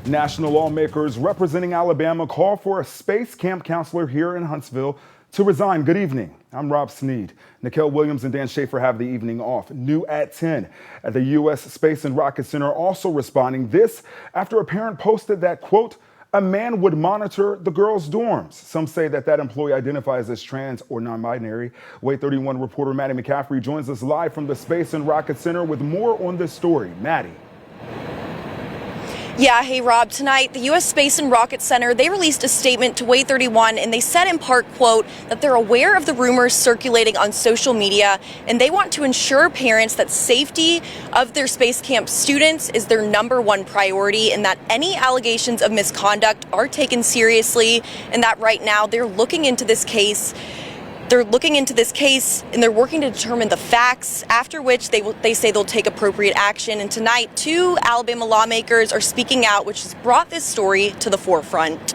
National lawmakers representing Alabama call for a space camp counselor here in Huntsville to resign. Good evening. I'm Rob Sneed. Nikel Williams and Dan Schaefer have the evening off. New at 10 at the U.S. Space and Rocket Center also responding. This after a parent posted that, quote, a man would monitor the girls' dorms. Some say that employee identifies as trans or non-binary. Wait 31 reporter Maddie McCaffrey joins us live from the Space and Rocket Center with more on this story. Maddie. Yeah, hey Rob, tonight the U.S. Space and Rocket Center, they released a statement to Wait 31 and they said in part, quote, that they're aware of the rumors circulating on social media and they want to ensure parents that safety of their space camp students is their number one priority and that any allegations of misconduct are taken seriously and that right now they're looking into this case. They're looking into this case and they're working to determine the facts, after which they say they'll take appropriate action. And tonight, 2 Alabama lawmakers are speaking out, which has brought this story to the forefront.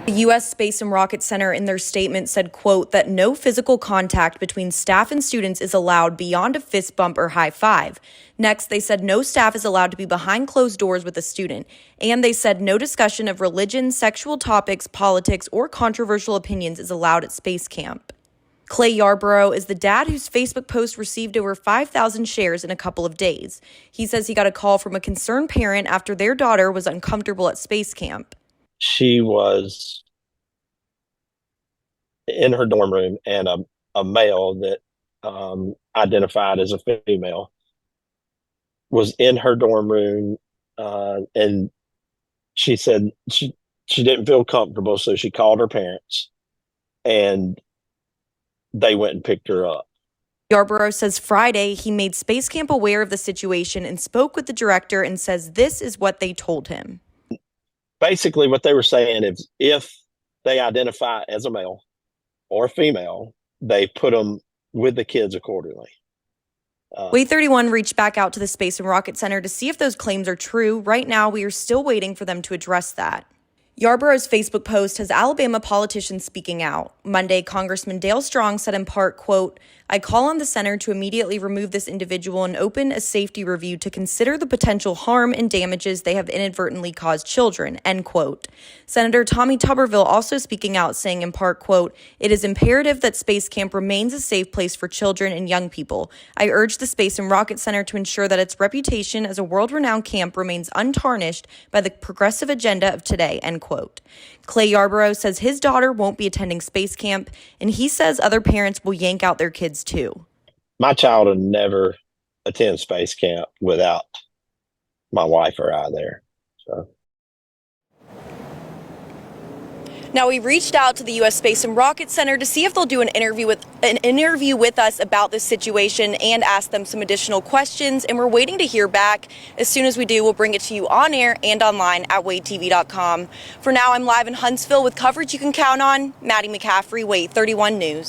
The U.S. Space and Rocket Center in their statement said, quote, that no physical contact between staff and students is allowed beyond a fist bump or high five. Next, they said no staff is allowed to be behind closed doors with a student. And they said no discussion of religion, sexual topics, politics, or controversial opinions is allowed at space camp. Clay Yarborough is the dad whose Facebook post received over 5,000 shares in a couple of days. He says he got a call from a concerned parent after their daughter was uncomfortable at space camp. She was in her dorm room and a male that identified as a female was in her dorm room and she said she didn't feel comfortable, so she called her parents and they went and picked her up. Yarborough says Friday he made Space Camp aware of the situation and spoke with the director and says this is what they told him. Basically, what they were saying is if they identify as a male or a female, they put them with the kids accordingly. Wait 31 reached back out to the Space and Rocket Center to see if those claims are true. Right now, we are still waiting for them to address that. Yarborough's Facebook post has Alabama politicians speaking out. Monday, Congressman Dale Strong said in part, quote, I call on the center to immediately remove this individual and open a safety review to consider the potential harm and damages they have inadvertently caused children, end quote. Senator Tommy Tuberville also speaking out saying in part, quote, it is imperative that Space Camp remains a safe place for children and young people. I urge the Space and Rocket Center to ensure that its reputation as a world-renowned camp remains untarnished by the progressive agenda of today, end quote. Clay Yarborough says his daughter won't be attending Space Camp, and he says other parents will yank out their kids too. My child would never attend Space Camp without my wife or I there. So. Now, we reached out to the U.S. Space and Rocket Center to see if they'll do an interview with us about this situation and ask them some additional questions, and we're waiting to hear back. As soon as we do, we'll bring it to you on air and online at WadeTV.com. For now, I'm live in Huntsville with coverage you can count on. Maddie McCaffrey, Wade 31 News.